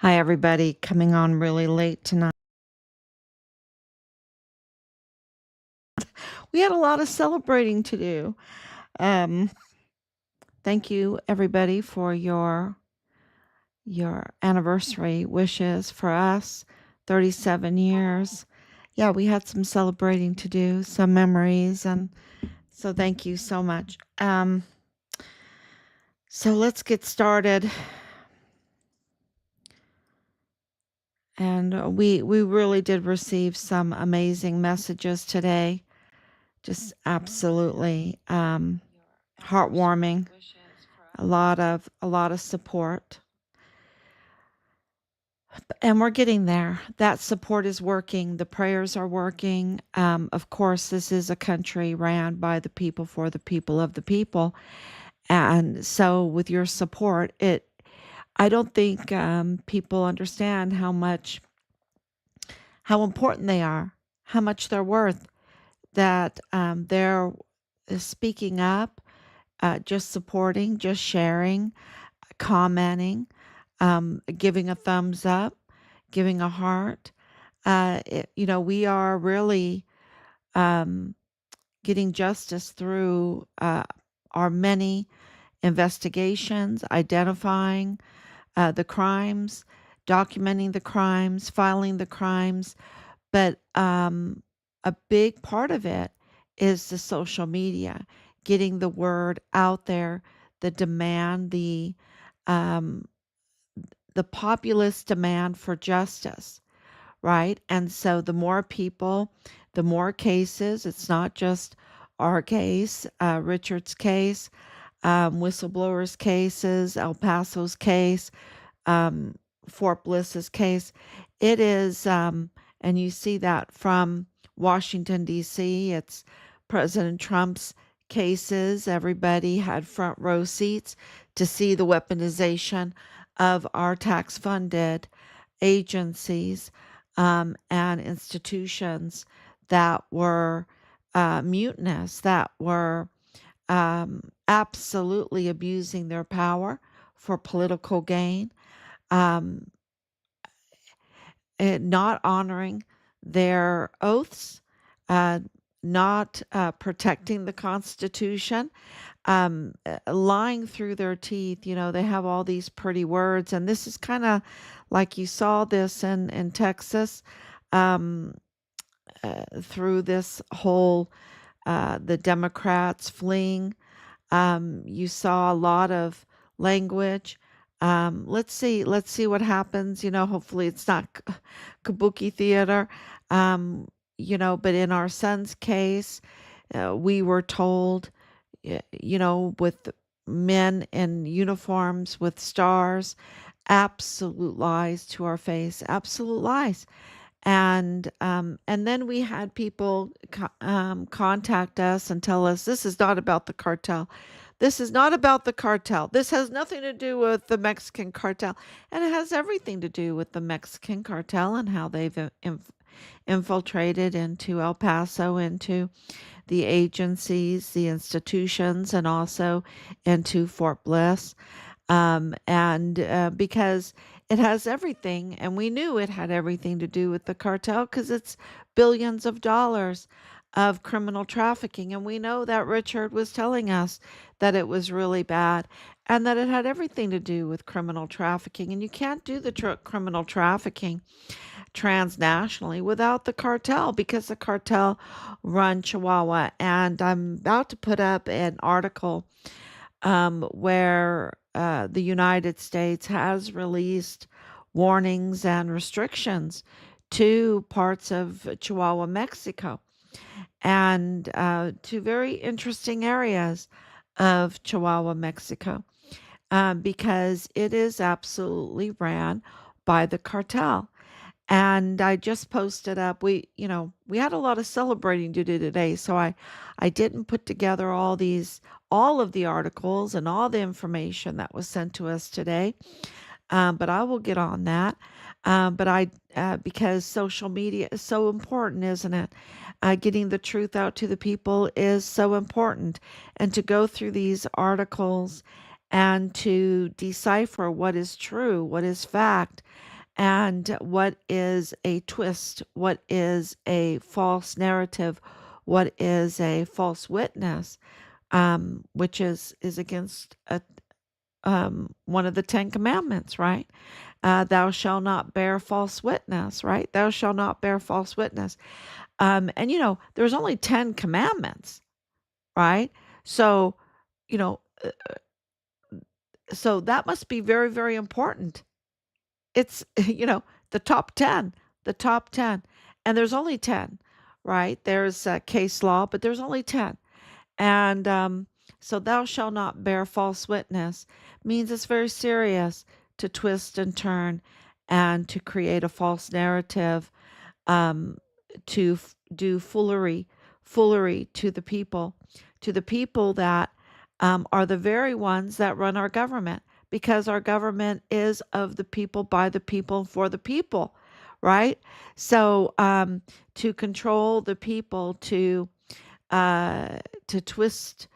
Hi, everybody. Coming on really late tonight. We had a lot of celebrating to do. Um, Thank you, everybody, for your anniversary wishes for us. 37 years. Yeah, we had some celebrating to do, some memories, and so thank you so much. So let's get started. And we really did receive some amazing messages today. Just absolutely heartwarming. A lot of support. And we're getting there. That support is working. The prayers are working. Of course, this is a country ran by the people for the people of the people. And so with your support, I don't think people understand how important they are, how much they're worth, that they're speaking up, just supporting, just sharing, commenting, giving a thumbs up, giving a heart. We are really um, getting justice through our many investigations, identifying the crimes, documenting the crimes, filing the crimes. But a big part of it is the social media, getting the word out there, the demand, um, the populist demand for justice, right? And so the more people, the more cases. It's not just our case, Richard's case, whistleblowers' cases, El Paso's case, um, Fort Bliss's case. It is, and you see that from Washington, D.C., it's President Trump's cases. Everybody had front row seats to see the weaponization of our tax funded agencies and institutions that were mutinous, that were absolutely abusing their power for political gain, um, not honoring their oaths, uh, not protecting the Constitution, lying through their teeth. They have all these pretty words, and this is kind of like you saw this in Texas, um, through this whole the Democrats fleeing. You saw a lot of language. Let's see what happens. Hopefully it's not kabuki theater. Um, but in our son's case, we were told, with men in uniforms with stars, absolute lies to our face, absolute lies. And then we had people contact us and tell us this is not about the cartel. This is not about the cartel. This has nothing to do with the Mexican cartel. And it has everything to do with the Mexican cartel and how they've infiltrated into El Paso, into the agencies, the institutions, and also into Fort Bliss. And because it has everything, and we knew it had everything to do with the cartel because it's billions of dollars of criminal trafficking. And we know that Richard was telling us that it was really bad and that it had everything to do with criminal trafficking. And you can't do the criminal trafficking transnationally without the cartel because the cartel run Chihuahua. And I'm about to put up an article where the United States has released warnings and restrictions to parts of Chihuahua, Mexico, and to very interesting areas of Chihuahua, Mexico, because it is absolutely ran by the cartel. And I just posted up. We had a lot of celebrating to do today, so I didn't put together all of the articles and all the information that was sent to us today. But I will get on that. But because social media is so important, isn't it? Getting the truth out to the people is so important, and to go through these articles and to decipher what is true, what is fact, and what is a twist, what is a false narrative, what is a false witness, which is against one of the Ten Commandments, right? Thou shalt not bear false witness, right? Thou shalt not bear false witness. And there's only 10 commandments, right? So, you know, so that must be very, very important. It's, the top 10, the top 10. And there's only 10, right? There's case law, but there's only 10. And so, thou shalt not bear false witness means it's very serious to twist and turn and to create a false narrative, um, to do foolery to the people that are the very ones that run our government, because our government is of the people, by the people, for the people, right? So, to control the people, uh, to twist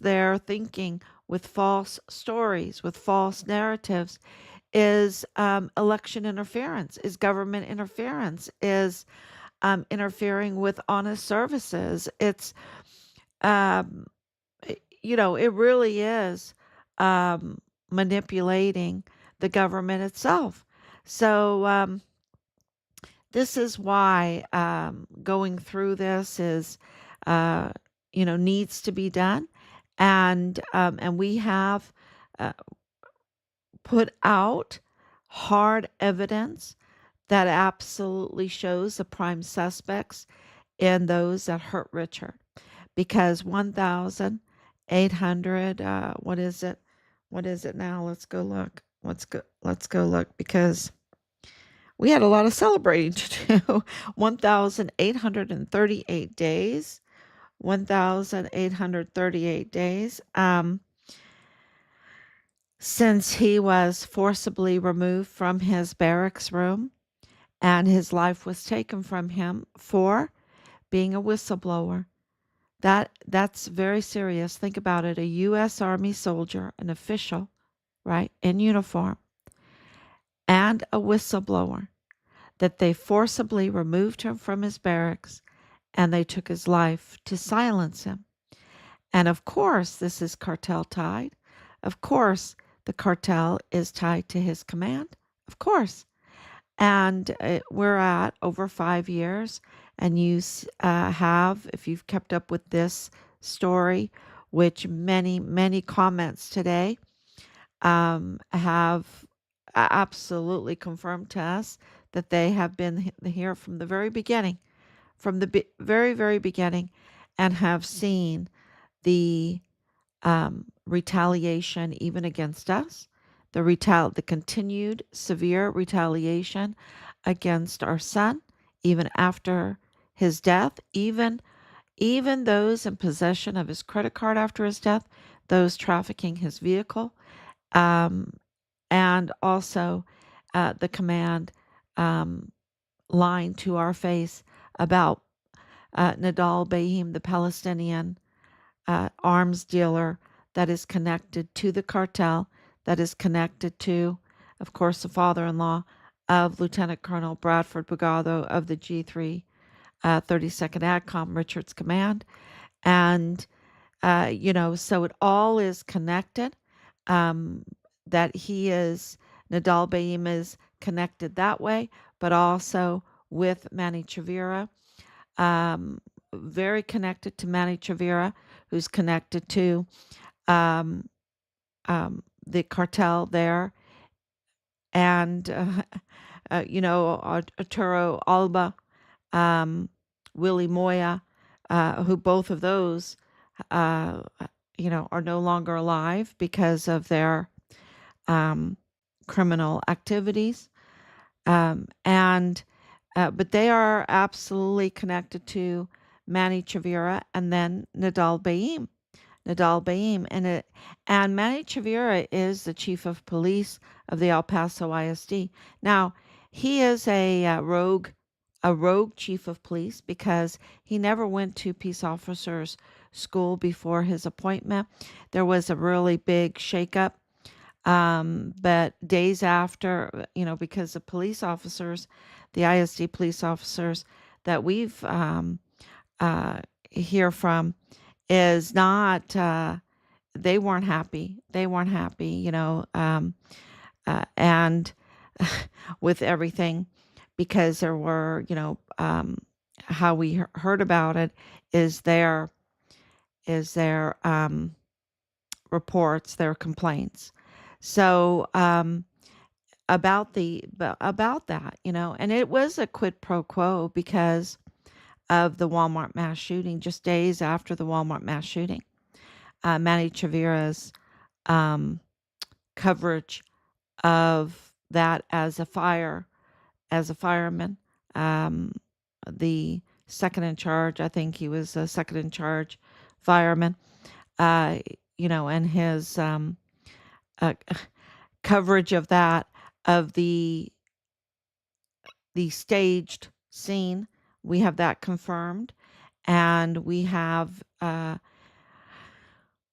their thinking with false stories, with false narratives, is election interference, is government interference, is interfering with honest services. It's um, it really is manipulating the government itself. So, this is why going through this is, uh, needs to be done, and we have uh, put out hard evidence that absolutely shows the prime suspects in those that hurt Richard, because 1,800, what is it? What is it now? Let's go look. Let's go look, because we had a lot of celebrating to do. 1,838 days. 1,838 days. Since he was forcibly removed from his barracks room and his life was taken from him for being a whistleblower. That's very serious. Think about it. A US Army soldier, an official, right, in uniform, and a whistleblower, that they forcibly removed him from his barracks and they took his life to silence him. And of course, this is cartel tied. Of course, the cartel is tied to his command. Of course. And we're at over 5 years. And you have, if you've kept up with this story, which many, many comments today have absolutely confirmed to us that they have been here from the very beginning, from the very, very beginning, and have seen the retaliation even against us, the continued severe retaliation against our son, even after his death, even those in possession of his credit card after his death, those trafficking his vehicle, um, and also the command um, lying to our face about Nadal Bahim, the Palestinian arms dealer that is connected to the cartel, that is connected to, of course, the father-in-law of Lieutenant Colonel Bradford Bugado of the G3 32nd ADCOM, Richard's command. And, so it all is connected. Um, that Nadal Bahim is connected that way, but also with Manny Chavira, um, very connected to Manny Chavira, who's connected to um, the cartel there, and Arturo Alba, Willie Moya, who both of those, are no longer alive because of their criminal activities, and but they are absolutely connected to Manny Chavira and then Nadal Bahim. And Manny Chavira is the chief of police of the El Paso ISD. Now, he is a rogue chief of police, because he never went to peace officers school before his appointment. There was a really big shakeup But days after, because the police officers, the ISD police officers that we've uh, hear from is not, they weren't happy. They weren't happy, and with everything, because there were, how we heard about it is their reports, their complaints. So about that, and it was a quid pro quo because of the Walmart mass shooting. Just days after the Walmart mass shooting, Manny Chavira's um, coverage of that as a fireman, um, the second in charge. I think he was a second in charge fireman. Uh, and his uh, coverage of that, of the staged scene. We have that confirmed, and we have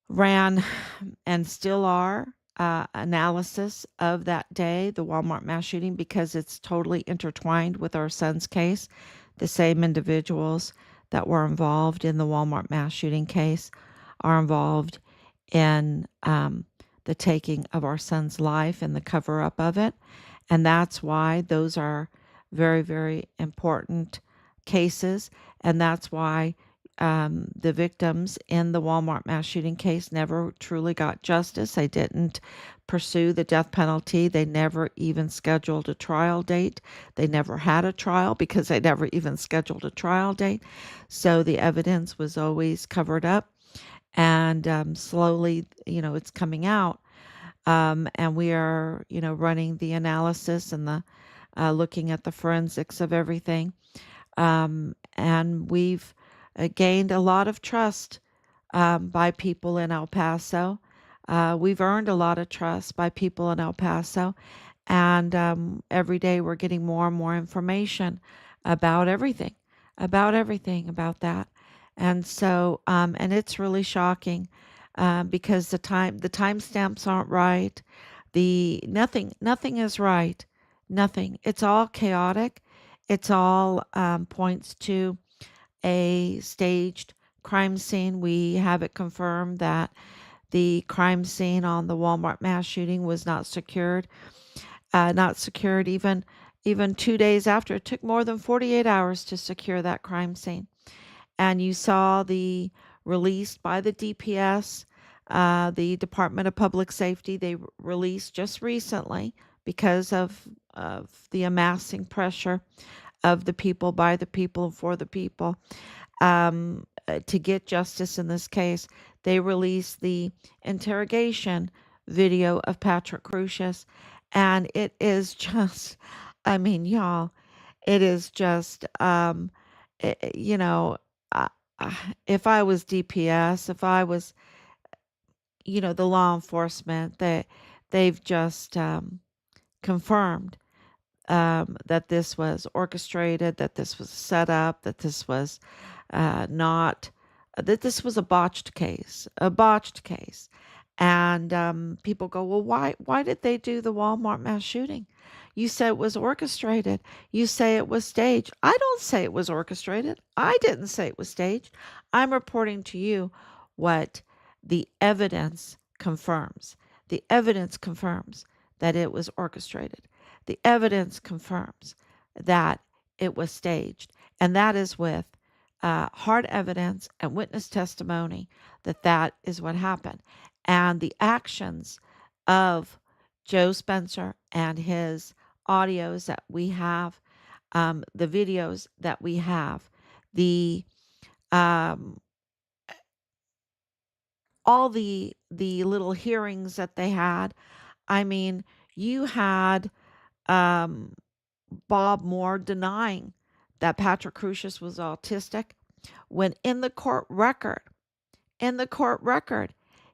ran and still are analysis of that day, the Walmart mass shooting, because it's totally intertwined with our son's case. The same individuals that were involved in the Walmart mass shooting case are involved in the taking of our son's life and the cover up of it. And that's why those are very, very important cases. And that's why the victims in the Walmart mass shooting case never truly got justice. They didn't pursue the death penalty. They never even scheduled a trial date. They never had a trial because they never even scheduled a trial date. So the evidence was always covered up. And slowly, it's coming out. And we are, running the analysis and the looking at the forensics of everything. And we've gained a lot of trust by people in El Paso. We've earned a lot of trust by people in El Paso. And every day we're getting more and more information about everything, about that. And so, and it's really shocking because the timestamps aren't right. Nothing is right. Nothing. It's all chaotic. It's all points to a staged crime scene. We have it confirmed that the crime scene on the Walmart mass shooting was not secured even 2 days after. It took more than 48 hours to secure that crime scene. And you saw the released by the DPS, the Department of Public Safety. They released just recently because of the amassing pressure of the people, by the people, and for the people, to get justice in this case. They released the interrogation video of Patrick Crucius, and it is just, I mean, y'all, it is just, you know, uh, uh, if I was DPS, if I was, the law enforcement, they've just confirmed that this was orchestrated, that this was set up, that this was not, that this was a botched case. And people go, well, why did they do the Walmart mass shooting? You say it was orchestrated. You say it was staged. I don't say it was orchestrated. I didn't say it was staged. I'm reporting to you what the evidence confirms. The evidence confirms that it was orchestrated. The evidence confirms that it was staged. And that is with hard evidence and witness testimony that is what happened. And the actions of Joe Spencer and his audios that we have, the videos that we have, the um, all the little hearings that they had. I mean, you had um, Bob Moore denying that Patrick Crucius was autistic when in the court record,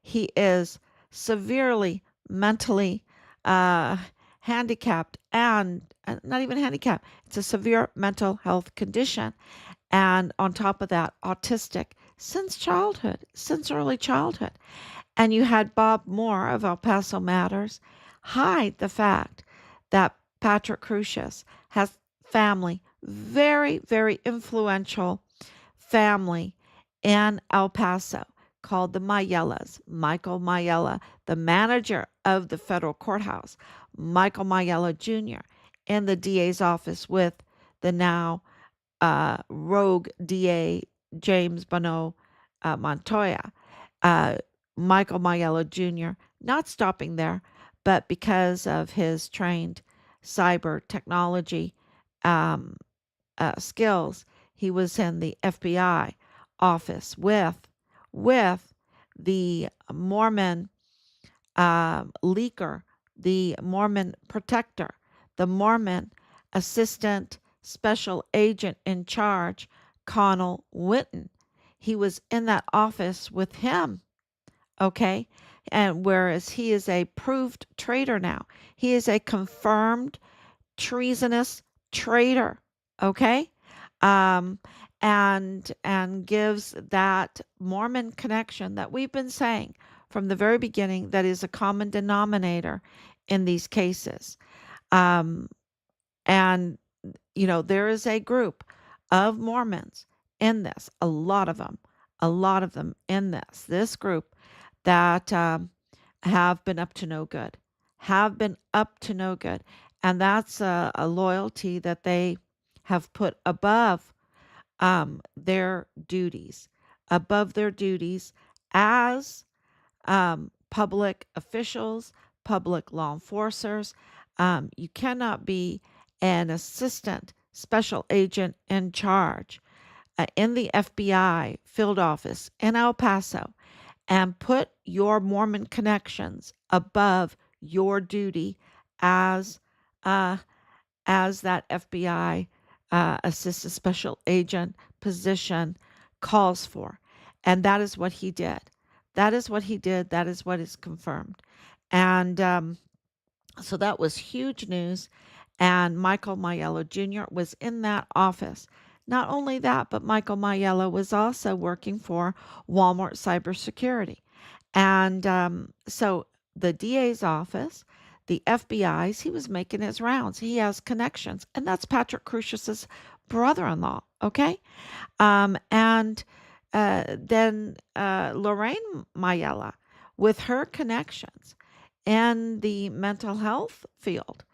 he is severely mentally uh, handicapped, and not even handicapped, it's a severe mental health condition. And on top of that, autistic since childhood, since early childhood. And you had Bob Moore of El Paso Matters hide the fact that Patrick Crusius has family, very, very influential family in El Paso called the Mayellas. Michael Mayella, the manager of the federal courthouse, Michael Mayella Jr., in the DA's office with the now rogue DA James Bonneau Montoya. Uh, Michael Mayella Jr., not stopping there, but because of his trained cyber technology um, skills, he was in the FBI office with the Mormon leaker, the Mormon protector, the Mormon assistant special agent in charge, Connell Witten. He was in that office with him, okay? And whereas he is a proved traitor now, he is a confirmed treasonous traitor, okay? Um, and gives that Mormon connection that we've been saying from the very beginning that is a common denominator in these cases. Um, and there is a group of Mormons in this, a lot of them in this group that have been up to no good, have been up to no good. And that's a loyalty that they have put above their duties as public officials, public law enforcers. You cannot be an assistant special agent in charge in the FBI field office in El Paso and put your Mormon connections above your duty as uh, as that FBI assistant special agent position calls for. And that is what he did. That is what he did. That is what is confirmed. And so that was huge news. And Michael Mayella Jr. was in that office. Not only that, but Michael Mayella was also working for Walmart Cybersecurity. And so the DA's office, the FBI's, he was making his rounds. He has connections. And that's Patrick Crusius's brother-in-law. Okay. And then Lorraine Mayella, with her connections in the mental health field,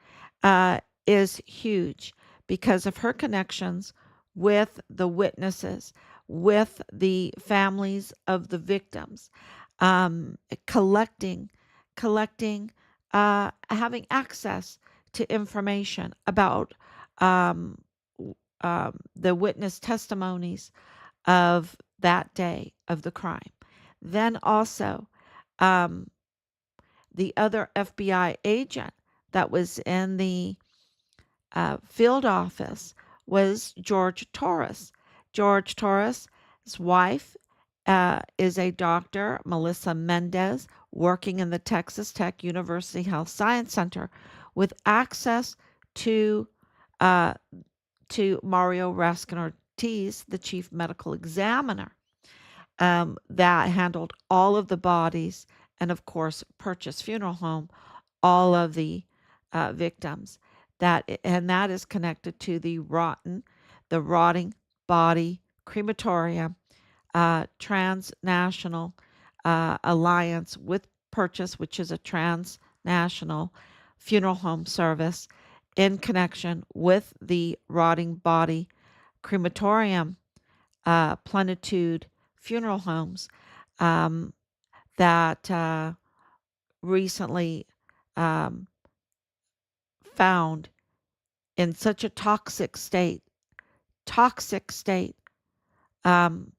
uh, is huge because of her connections with the witnesses, with the families of the victims, um, collecting, having access to information about um, the witness testimonies of that day of the crime. Then also, um, the other FBI agent that was in the field office was George Torres. George Torres' wife is a doctor, Melissa Mendez, working in the Texas Tech University Health Science Center with access to uh, Mario Raskin Ortiz, the chief medical examiner, that handled all of the bodies and, of course, Purchase Funeral Home, all of the victims. That is connected to the rotting body crematorium, transnational alliance with Purchase, which is a transnational funeral home service in connection with the rotting body crematorium, Plenitude Funeral Homes, um, that recently um, found in such a toxic state, um,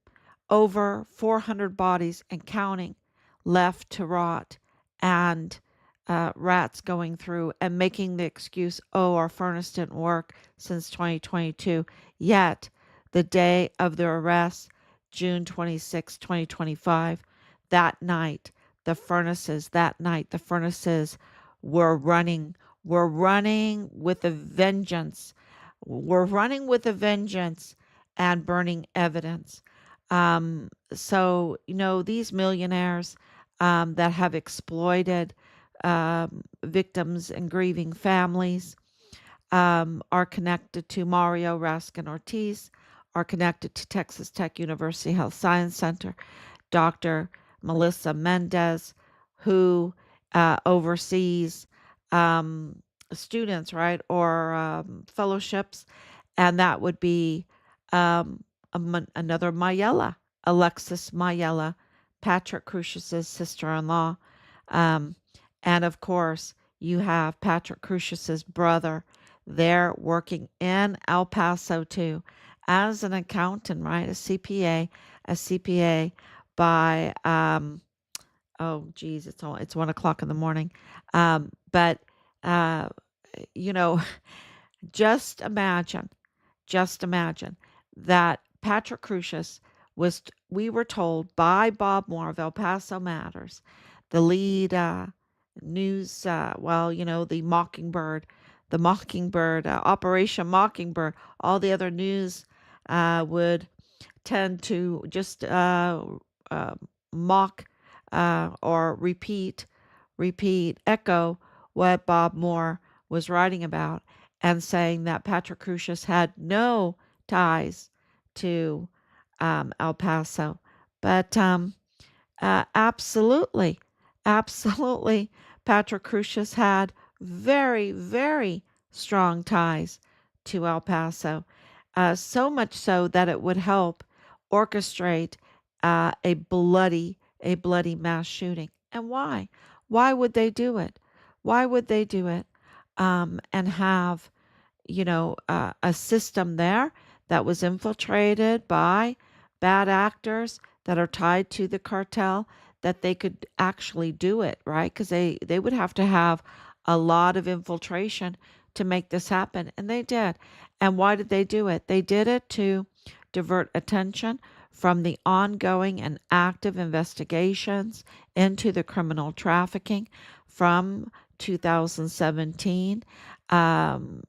over 400 bodies and counting left to rot, and rats going through and making the excuse, oh, our furnace didn't work since 2022. Yet, the day of their arrest, June 26, 2025, that night, the furnaces were running with a vengeance. We're running with a vengeance and burning evidence. So, these millionaires, that have exploited victims and grieving families, are connected to Mario Raskin Ortiz, are connected to Texas Tech University Health Science Center, Dr. Melissa Mendez, who oversees um, students, right, or fellowships, and that would be um, another Mayella, Alexis Mayella, Patrick Crucius's sister-in-law, um, and of course you have Patrick Crucius's brother there working in El Paso too, as an accountant, right, a CPA by oh geez, it's 1 o'clock in the morning, but uh, you know, just imagine, just imagine that Patrick Crucius was, we were told by Bob Moore of El Paso Matters, the lead news, well, the Mockingbird, Operation Mockingbird, all the other news would tend to just uh, mock or echo what Bob Moore was writing about, and saying that Patrick Crucius had no ties to El Paso. But absolutely, absolutely, Patrick Crucius had very, very strong ties to El Paso. So much so that it would help orchestrate a bloody mass shooting. And why? Why would they do it? Why would they do it? And have a system there that was infiltrated by bad actors that are tied to the cartel, that they could actually do it, right? Because they would have to have a lot of infiltration to make this happen. And they did. And why did they do it? They did it to divert attention from the ongoing and active investigations into the criminal trafficking from 2017 um,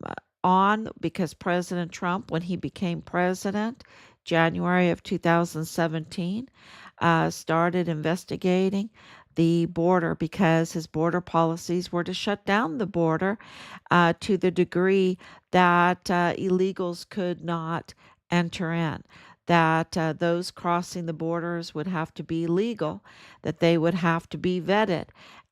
on, because President Trump, when he became president, January of 2017, started investigating the border because his border policies were to shut down the border to the degree that illegals could not enter in, that those crossing the borders would have to be legal, that they would have to be vetted.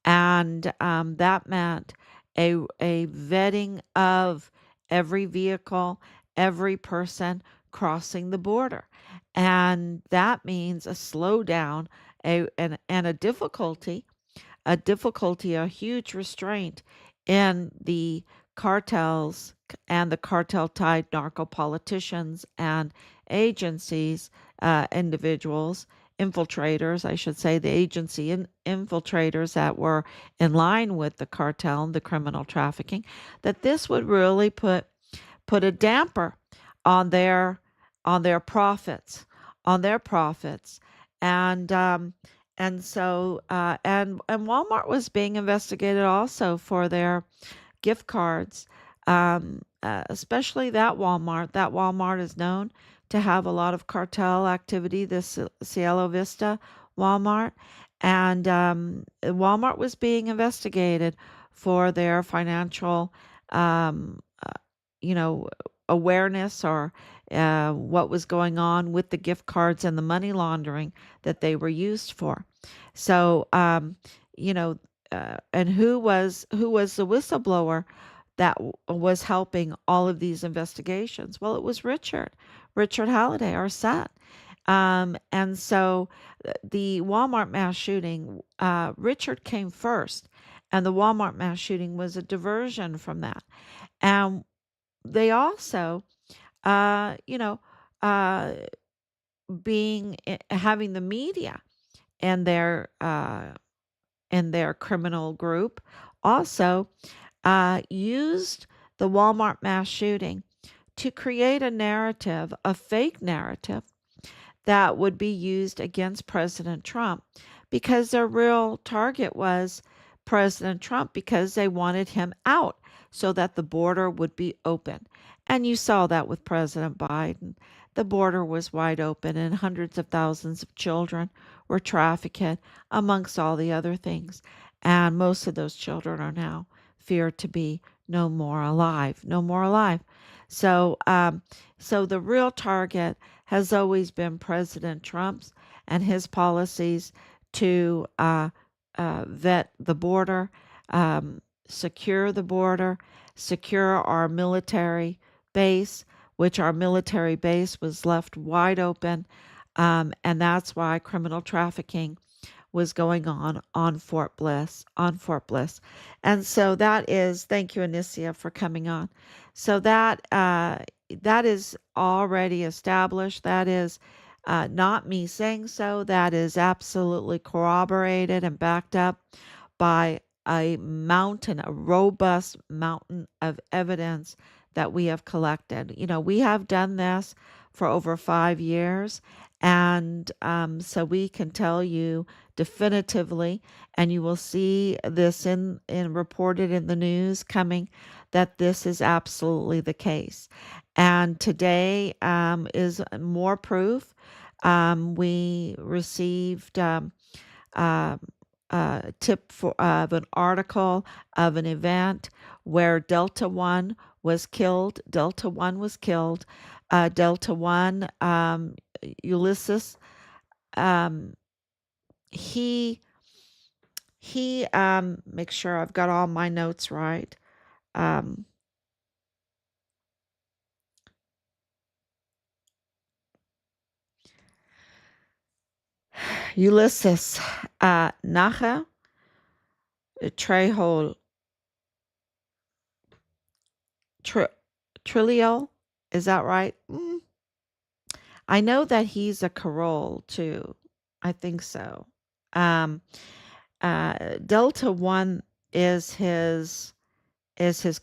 And that meant a vetting of every vehicle, every person crossing the border. And that means a slowdown, and a huge restraint in the cartels and the cartel tied narco politicians and agencies, individuals, infiltrators, I should say, the agency infiltrators that were in line with the cartel and the criminal trafficking, that this would really put a damper on their profits, and and Walmart was being investigated also for their gift cards, especially that Walmart. That Walmart is known to have a lot of cartel activity, this Cielo Vista Walmart. And Walmart was being investigated for their financial, um, uh, you know, awareness, or what was going on with the gift cards and the money laundering that they were used for. So, you know, and who was the whistleblower that was helping all of these investigations? Well, it was Richard Halliday, our son. And so the Walmart mass shooting, Richard came first, and the Walmart mass shooting was a diversion from that. And they also, uh, you know, uh, having the media and their criminal group also used the Walmart mass shooting to create a narrative, a fake narrative, that would be used against President Trump, because their real target was President Trump, because they wanted him out so that the border would be open. And you saw that with President Biden. The border was wide open, and hundreds of thousands of children were trafficked, amongst all the other things. And most of those children are now feared to be no more alive, no more alive. So, so the real target has always been President Trump's and his policies to vet the border, secure the border, secure our military base, which our military base was left wide open. And that's why criminal trafficking was going on Fort Bliss, on Fort Bliss. And so that is, thank you, Anicia, for coming on. So that is already established. That is not me saying so. That is absolutely corroborated and backed up by a mountain, a robust mountain of evidence that we have collected. You know, we have done this for over 5 years. And so we can tell you definitively, and you will see this in reported in the news coming, that this is absolutely the case. And today is more proof. We received uh, a tip of an article of an event where Delta One was killed. Delta One was killed. Delta One, Ulises, um, he make sure I've got all my notes right. Um, Ulises Nache Trujillo Trujillo, is that right? I know that he's a Carol too. I think so. Um, Delta One is his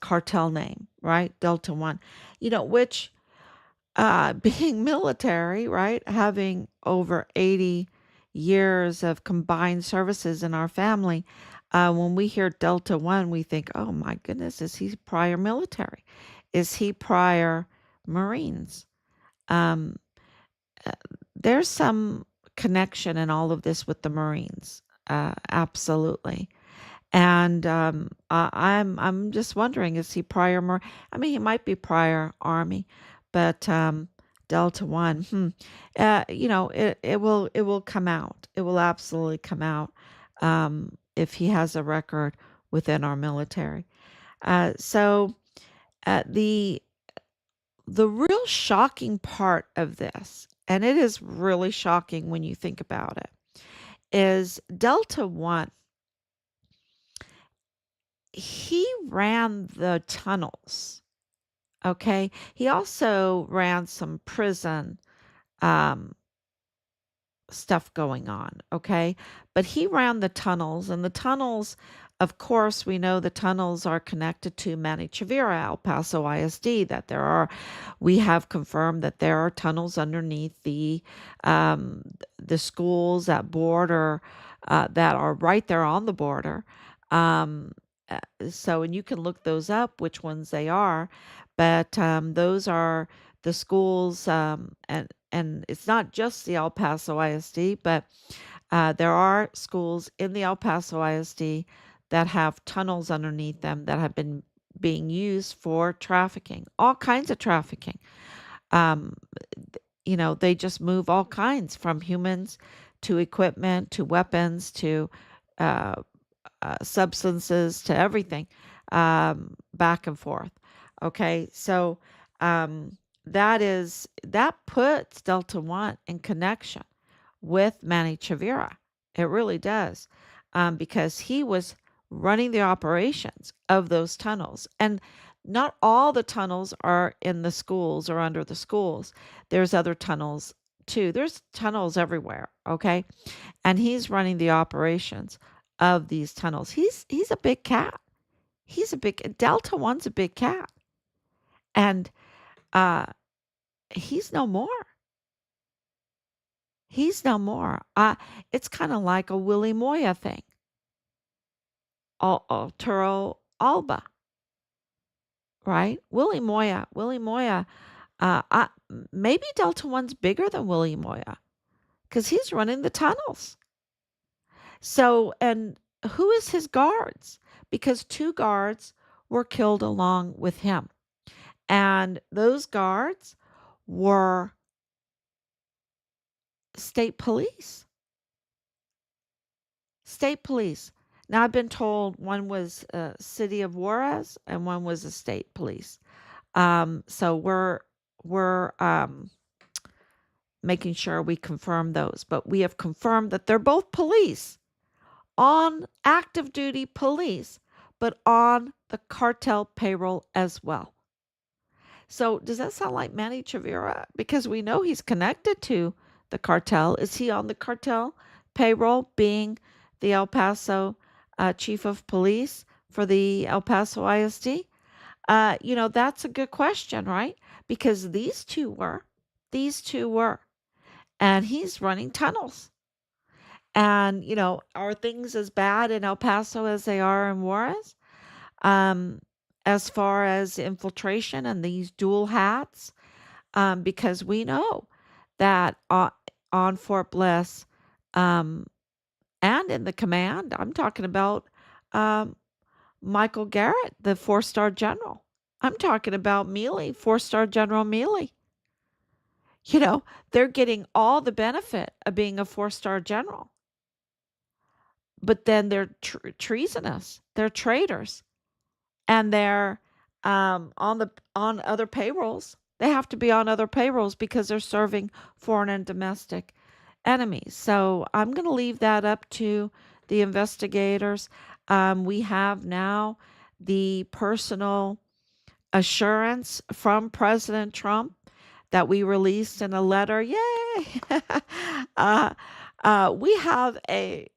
cartel name, right? Delta One, which being military, right? Having over 80 years of combined services in our family, when we hear Delta One, we think, oh my goodness, is he prior military? Is he prior Marines? Um, there's some connection in all of this with the Marines, absolutely. And I'm just wondering, is he prior? I mean, he might be prior Army, but Delta One. It will come out. It will absolutely come out if he has a record within our military. So the real shocking part of this, and it is really shocking when you think about it, is Delta One. He ran the tunnels. Okay. He also ran some prison um, stuff going on. Okay. But he ran the tunnels, and the tunnels, of course, we know the tunnels are connected to Manny Chavira, El Paso ISD, that we have confirmed that there are tunnels underneath um, the schools that border, that are right there on the border. Um, so, and you can look those up, which ones they are, but those are the schools, and it's not just the El Paso ISD, but there are schools in the El Paso ISD that have tunnels underneath them that have been being used for trafficking, all kinds of trafficking. Um, they just move all kinds, from humans to equipment to weapons to uh, substances to everything, back and forth. Okay, so um, that puts Delta One in connection with Manny Chavira. It really does, because he was running the operations of those tunnels. And not all the tunnels are in the schools or under the schools. There's other tunnels too. There's tunnels everywhere, okay? And he's running the operations of these tunnels. He's a big cat. Delta One's a big cat. And uh he's no more. He's no more. It's kind of like a Willie Moya thing. Arturo Alba, right? Willie Moya. Maybe Delta One's bigger than Willie Moya. because he's running the tunnels. So, and who is his guards? Because two guards were killed along with him. And those guards were state police. State police. Now, I've been told one was city of Juarez and one was a state police. So we're making sure we confirm those, but we have confirmed that they're both police, on active duty police, but on the cartel payroll as well. So does that sound like Manny Chavira? Because we know he's connected to the cartel. Is he on the cartel payroll, being the El Paso chief of police for the El Paso ISD? That's a good question, right? Because these two were, and he's running tunnels. And, are things as bad in El Paso as they are in Juarez? Um, as far as infiltration and these dual hats, because we know that on Fort Bliss, um, and in the command, I'm talking about um, Michael Garrett, the 4-star general. I'm talking about Mealy, 4-star General Mealy. They're getting all the benefit of being a 4-star general, but then they're treasonous. They're traitors, and they're on other payrolls. They have to be on other payrolls because they're serving foreign and domestic enemies. So I'm going to leave that up to the investigators. We have now the personal assurance from President Trump that we released in a letter. Yay! uh, we have a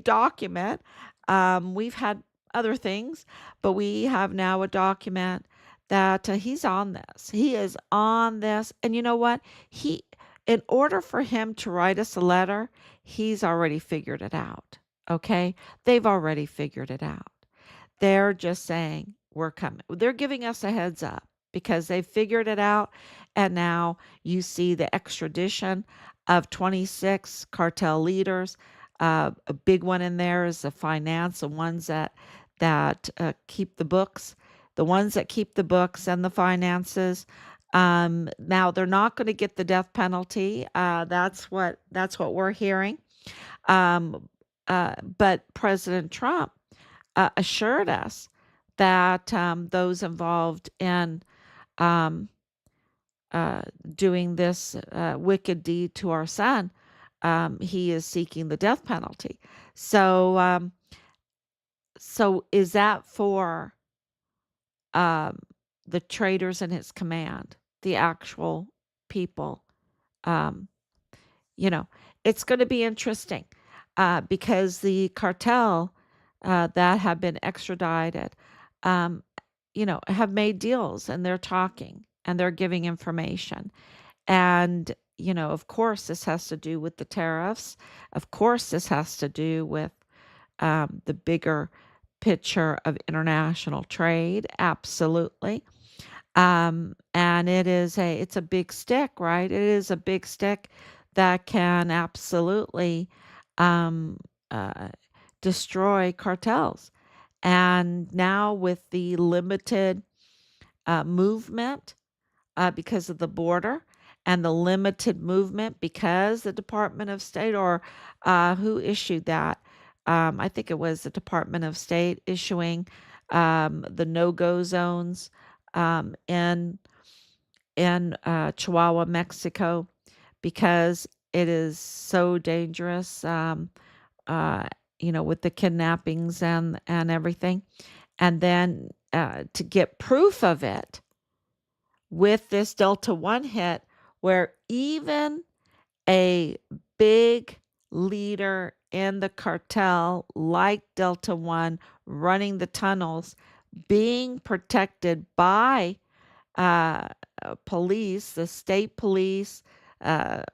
document. We've had other things, but we have now a document that he's on this. He is on this, and you know what? In order for him to write us a letter, he's already figured it out. Okay, they've already figured it out. They're just saying, we're coming. They're giving us a heads up because they figured it out. And now you see the extradition of 26 cartel leaders. A big one in there is the finance, the ones that keep the books, the ones that keep the books and the finances. Now they're not going to get the death penalty. That's what we're hearing. But President Trump assured us that those involved in um, uh, doing this wicked deed to our son, he is seeking the death penalty. So is that for um, the traitors in his command, the actual people? Um, you know, it's going to be interesting because the cartel that have been extradited, um, have made deals, and they're talking and they're giving information. And, of course, this has to do with the tariffs. Of course, this has to do with the bigger picture of international trade. Absolutely. And it's a big stick, right? It is a big stick that can absolutely um, uh, destroy cartels. And now with the limited movement because of the border, and the limited movement because the Department of State, or who issued that? I think it was the Department of State issuing the no-go zones in Chihuahua, Mexico, because it is so dangerous. Uh, with the kidnappings and everything, and then to get proof of it with this Delta One hit, where even a big leader in the cartel like Delta One running the tunnels, being protected by uh, police, the state police,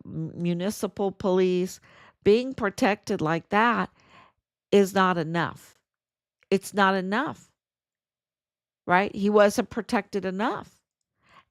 municipal police, being protected like that is not enough. It's not enough, right? He wasn't protected enough.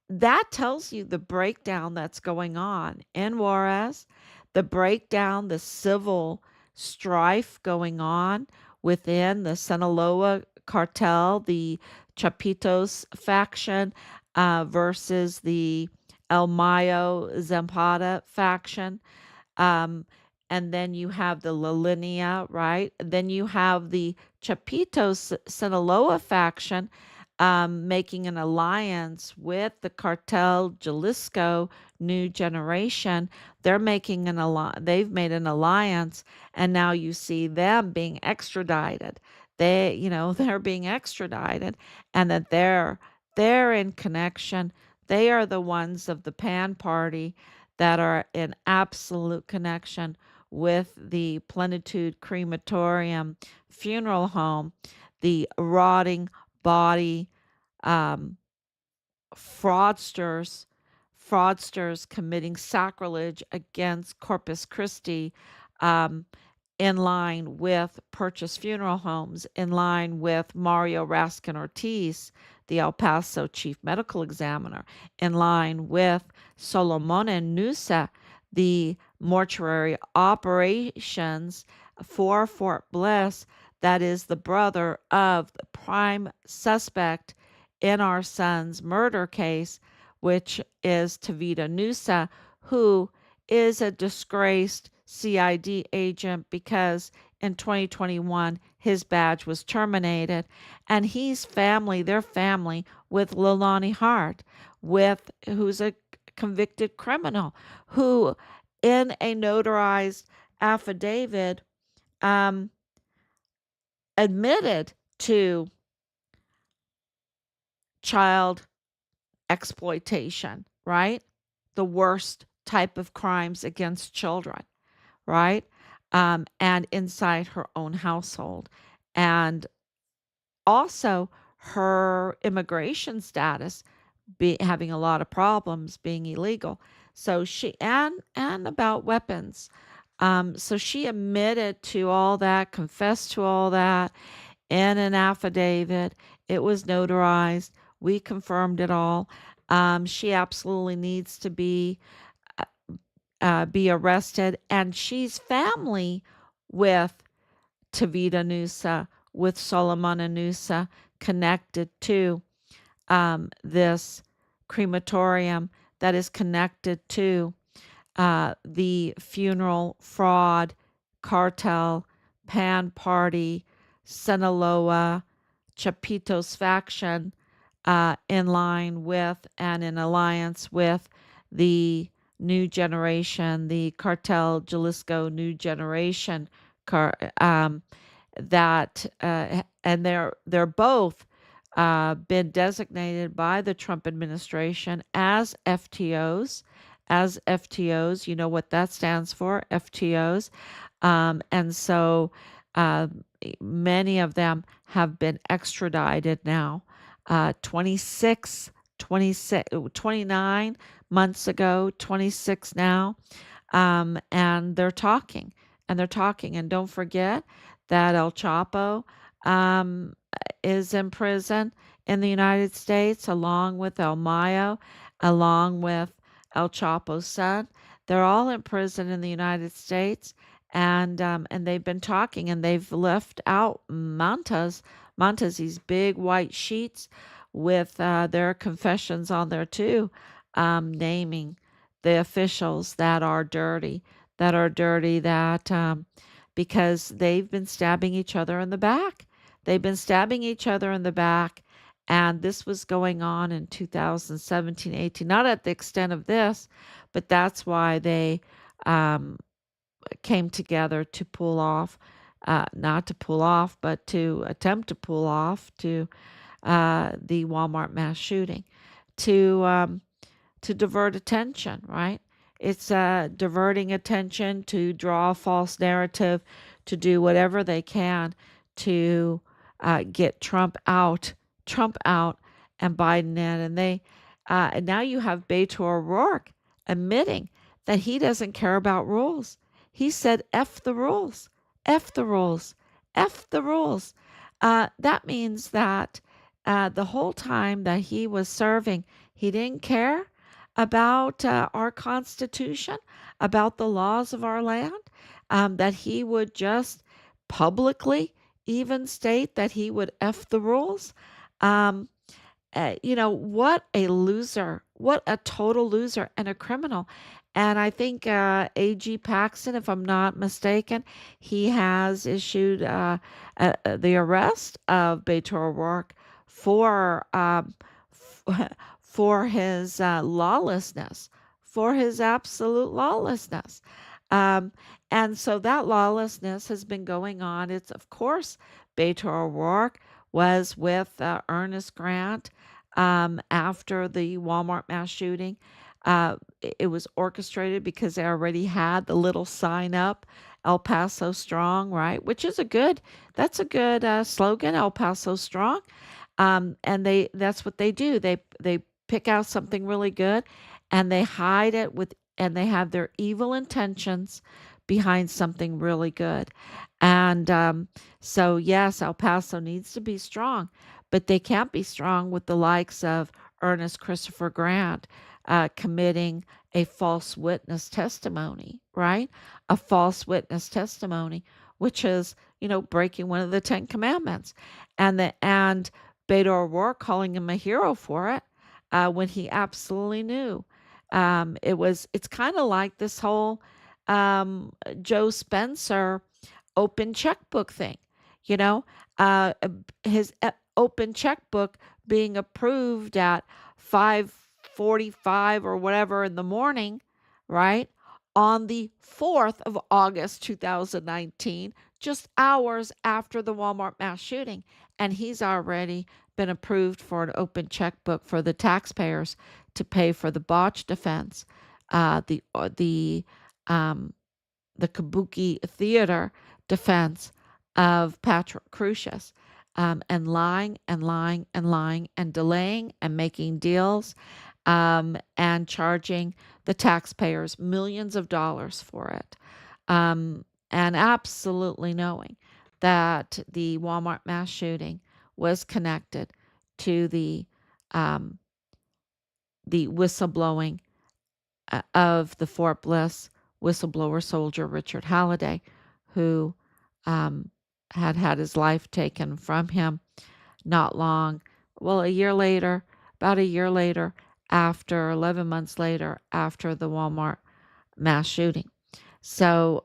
that tells you the breakdown that's going on in Juarez, the breakdown, the civil strife going on within the Sinaloa cartel, the Chapitos faction versus the El Mayo Zampada faction. Um, and then you have the La Linea, right? Then you have the Chapitos Sinaloa faction making an alliance with the cartel Jalisco New Generation. They're making an they've made an alliance, and now you see them being extradited. They're being extradited, and that they're in connection. They are the ones of the Pan Party that are in absolute connection with the Plenitude Crematorium funeral home, the rotting body um, fraudsters, fraudsters committing sacrilege against Corpus Christi, um, in line with Purchase Funeral Homes, in line with Mario Raskin Ortiz, the El Paso chief medical examiner, in line with Solomon and Nusa, the mortuary operations for Fort Bliss, that is the brother of the prime suspect in our son's murder case, which is Tavita Nusa, who is a disgraced CID agent because in 2021 his badge was terminated, and their family with Lilani Hart, who's a convicted criminal, who in a notarized affidavit um, admitted to child exploitation, right? The worst type of crimes against children, right? And inside her own household. And also her immigration status having a lot of problems being illegal. So and about weapons. So she admitted to all that, confessed to all that in an affidavit. It was notarized. We confirmed it all. She absolutely needs to be arrested, and she's family with Tavita Nusa, with Solomon Nusa, connected to this crematorium that is connected to the funeral fraud cartel, Pan Party, Sinaloa, Chapitos faction, in line with and in alliance with the new generation, the cartel Jalisco New Generation, car, that and they're both been designated by the Trump administration as FTOs. As FTOs, you know what that stands for, FTOs. And so uh, many of them have been extradited now. 26, 26, 29 months ago, 26 now. And they're talking and they're talking. And don't forget that El Chapo um, is in prison in the United States, along with El Mayo, along with El Chapo's son. They're all in prison in the United States, and they've been talking, and they've left out mantas, these big white sheets with their confessions on there too, naming the officials that because they've been stabbing each other in the back. They've been stabbing each other in the back, and this was going on in 2017, 18. Not at the extent of this, but that's why they um, came together to pull off, not to pull off, but to attempt to pull off to the Walmart mass shooting, to to divert attention, right? It's diverting attention to draw a false narrative, to do whatever they can to get Trump out, and Biden in. And now you have Beto O'Rourke admitting that he doesn't care about rules. He said, "F the rules, F the rules, F the rules." That means that the whole time that he was serving, He didn't care about our Constitution, about the laws of our land, that he would just publicly even state that he would F the rules. Um, what a loser, what a total loser and a criminal. And I think AG Paxton, if I'm not mistaken, he has issued the arrest of Beto O'Rourke for for his lawlessness, for his absolute lawlessness. Um, and so that lawlessness has been going on. It's, of course, Beto O'Rourke was with Ernest Grant after the Walmart mass shooting. It was orchestrated because they already had the little sign up, El Paso Strong, right? Which is that's a good slogan, El Paso Strong. And that's what they do. They pick out something really good and they hide it and they have their evil intentions behind something really good. And so, yes, El Paso needs to be strong, but they can't be strong with the likes of Ernest Christopher Grant committing a false witness testimony, right? A false witness testimony, which is, breaking one of the Ten Commandments. And Beto O'Rourke calling him a hero for it when he absolutely knew. It's kind of like this whole um, Joe Spencer open checkbook thing, you know, uh, his open checkbook being approved at 5:45 or whatever in the morning, right? On the 4th of August 2019, just hours after the Walmart mass shooting, and he's already been approved for an open checkbook for the taxpayers to pay for the botch defense, uh, the uh, the um, the Kabuki Theater defense of Patrick Crusius, and lying and lying and lying and delaying and making deals, and charging the taxpayers millions of dollars for it, and absolutely knowing that the Walmart mass shooting was connected to um, the whistleblowing of the Fort Bliss whistleblower soldier Richard Halliday, who um, had had his life taken from him not long, well, about a year later, 11 months later, after the Walmart mass shooting. So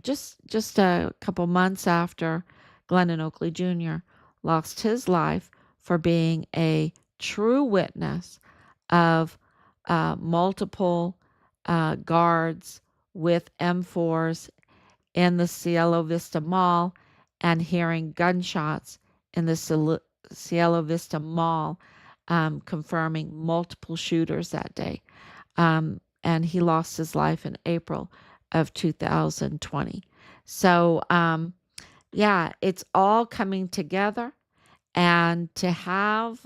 just a couple months after Glennon Oakley Jr. lost his life for being a true witness of multiple guards with M4s in the Cielo Vista Mall and hearing gunshots in the Cielo Vista Mall, confirming multiple shooters that day. And he lost his life in April of 2020. So, yeah, it's all coming together. And to have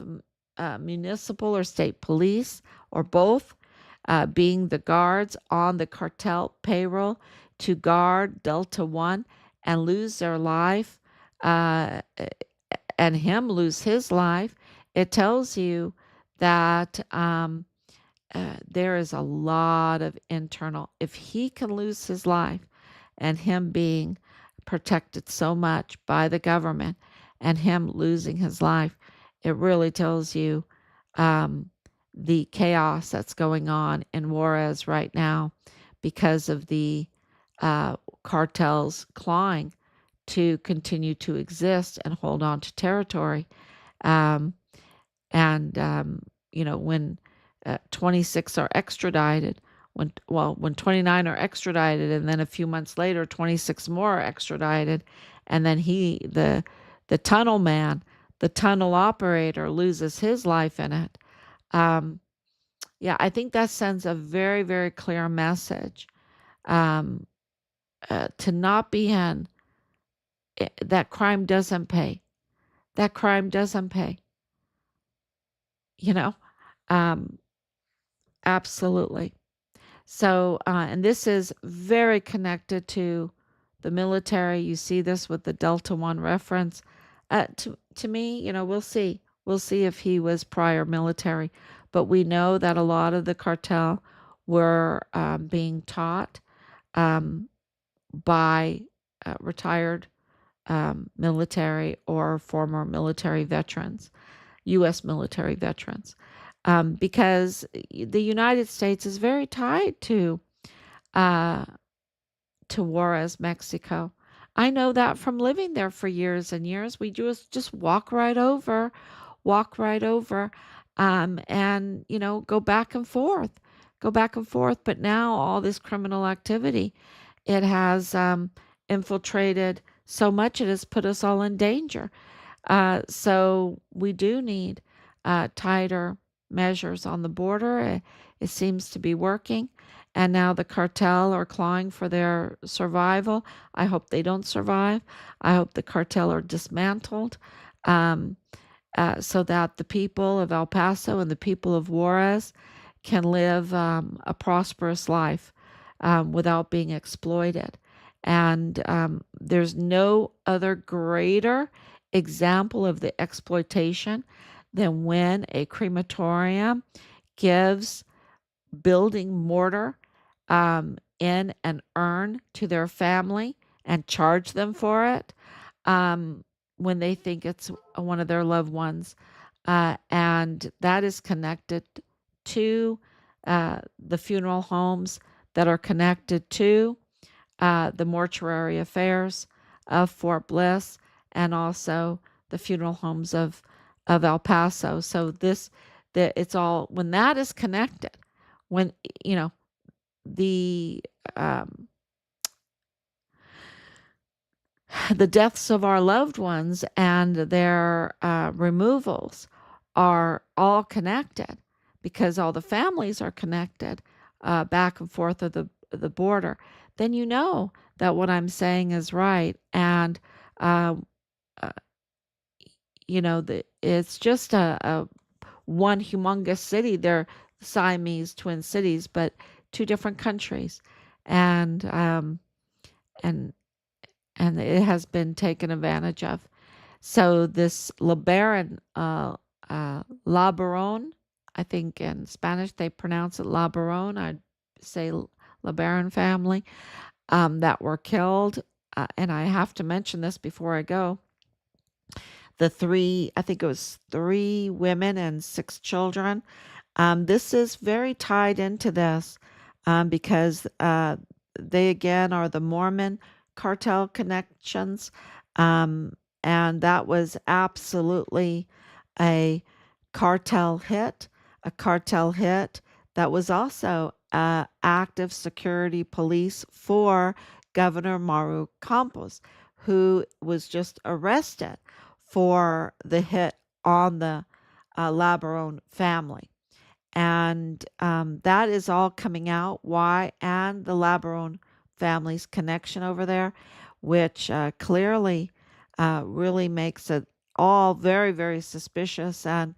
municipal or state police or both being the guards on the cartel payroll to guard Delta One and lose their life, uh, and him lose his life, it tells you that there is a lot of internal. If he can lose his life and him being protected so much by the government and him losing his life, it really tells you um, the chaos that's going on in Juarez right now because of the cartels clawing to continue to exist and hold on to territory. Um, and when 26 are extradited, when 29 are extradited, and then a few months later 26 more are extradited, and then the tunnel man, the tunnel operator, loses his life in it. um, yeah, I think that sends a very, very clear message, um, to not be in that crime doesn't pay. That crime doesn't pay. You know, um, absolutely. So, and this is very connected to the military. You see this with the Delta One reference. To me, we'll see. We'll see if he was prior military, but we know that a lot of the cartel were being taught um, by retired military or former military veterans, U.S. military veterans, because the United States is very tied uh, to Juarez, Mexico. I know that from living there for years and years. We just walk right over, and go back and forth, go back and forth. But now all this criminal activity, it has infiltrated so much, it has put us all in danger. So we do need tighter measures on the border. It seems to be working. And now the cartel are clawing for their survival. I hope they don't survive. I hope the cartel are dismantled, um, so that the people of El Paso and the people of Juarez can live a prosperous life without being exploited. And there's no other greater example of the exploitation than when a crematorium gives building mortar in an urn to their family and charge them for it um, when they think it's one of their loved ones. And that is connected to the funeral homes that are connected to the mortuary affairs of Fort Bliss, and also the funeral homes of El Paso. So it's all, when that is connected, when you know the um, the deaths of our loved ones and their removals are all connected, because all the families are connected back and forth of the border, then you know that what I'm saying is right. And uh, uh, it's just a one humongous city. They're Siamese twin cities, but two different countries, and and and it has been taken advantage of. So this LeBaron, LeBaron, I think in Spanish they pronounce it LeBaron. I'd say LeBaron family that were killed. And I have to mention this before I go. The three, I think it was three women and six children. This is very tied into this because they again are the Mormon cartel connections. Um, and that was absolutely a cartel hit, a cartel hit that was also active security police for Governor Maru Campos, who was just arrested for the hit on the Labaron family. And that is all coming out. Why? And the Labaron family's connection over there, which clearly really makes it all very, very suspicious, and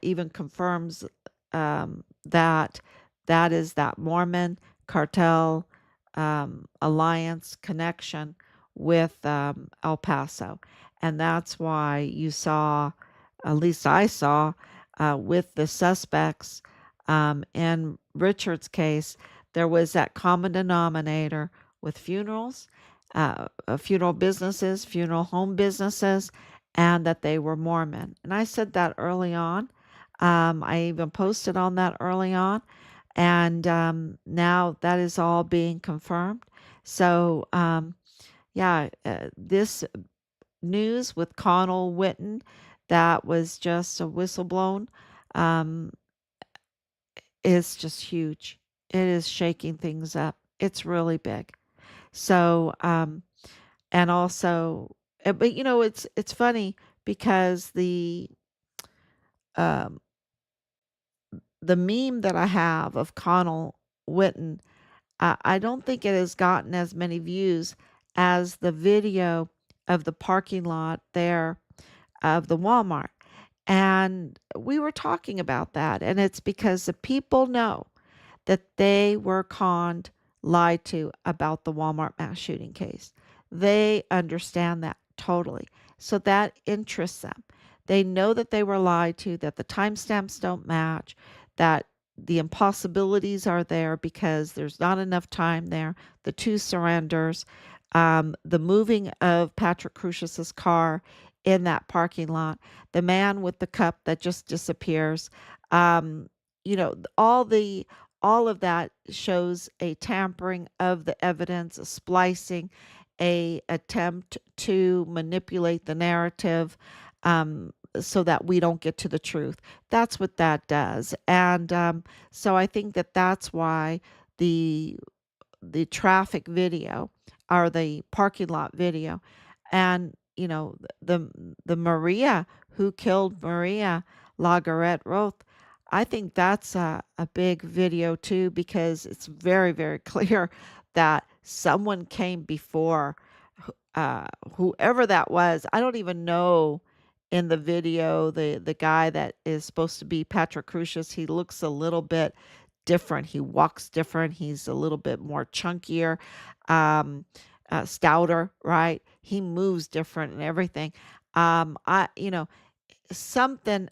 even confirms that that is that Mormon cartel alliance connection with El Paso. And that's why you saw, at least I saw, with the suspects in Richard's case, there was that common denominator with funerals, funeral businesses, funeral home businesses, and that they were Mormon. And I said that early on. I even posted on that early on. And now that is all being confirmed. So, yeah, this news with Connell Witten, that was just a whistleblown, um, is just huge. It is shaking things up. It's really big. So, and also, but it's funny because um, the meme that I have of Connell Witten, I don't think it has gotten as many views as the video of the parking lot there of the Walmart. And we were talking about that. And it's because the people know that they were conned, lied to about the Walmart mass shooting case. They understand that totally. So that interests them. They know that they were lied to, that the timestamps don't match, that the impossibilities are there because there's not enough time there. The two surrenders, the moving of Patrick Crucius's car in that parking lot, the man with the cup that just disappears. Um, all of that shows a tampering of the evidence, a splicing, a attempt to manipulate the narrative, so that we don't get to the truth. That's what that does. And so I think that that's why the the traffic video or the parking lot video, and the Maria who killed Maria Lagarette Roth, I think that's a big video too, because it's very, very clear that someone came before, uh, whoever that was. I don't even know in the video, the guy that is supposed to be Patrick Crucius. He looks a little bit different. He walks different. He's a little bit more chunkier, um, stouter, right? He moves different and everything. I, something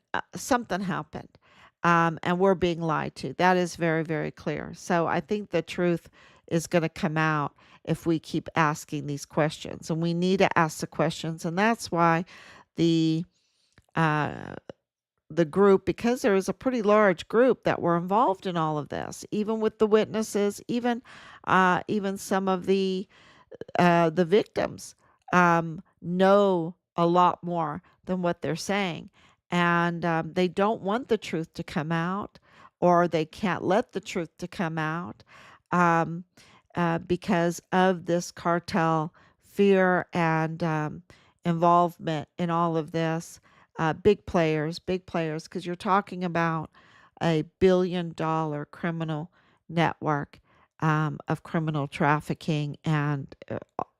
happened, and we're being lied to. That is very, very clear. So I think the truth is going to come out if we keep asking these questions, and we need to ask the questions, and that's why the uh, the group, because there is a pretty large group that were involved in all of this, even with the witnesses, even some of the victims know a lot more than what they're saying. And they don't want the truth to come out, or they can't let the truth to come out, um, because of this cartel fear and involvement in all of this. Big players, because you're talking about a $1 billion criminal network, of criminal trafficking, and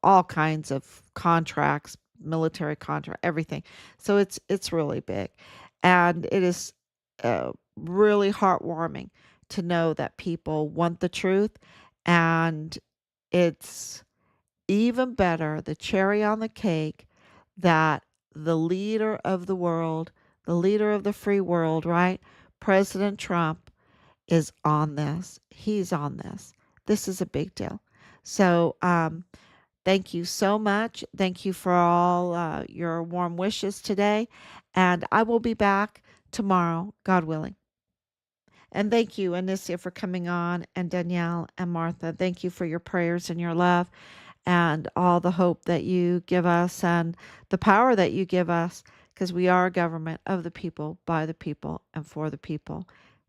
all kinds of contracts, military contract, everything. So it's really big, and it is really heartwarming to know that people want the truth, and it's even better, the cherry on the cake, that the leader of the world, the leader of the free world, right? President Trump is on this. He's on this. This is a big deal. So, thank you so much. Thank you for all your warm wishes today. And I will be back tomorrow, God willing. And thank you, Anicia, for coming on, and Danielle and Martha. Thank you for your prayers and your love, and all the hope that you give us, and the power that you give us, because we are a government of the people, by the people, and for the people.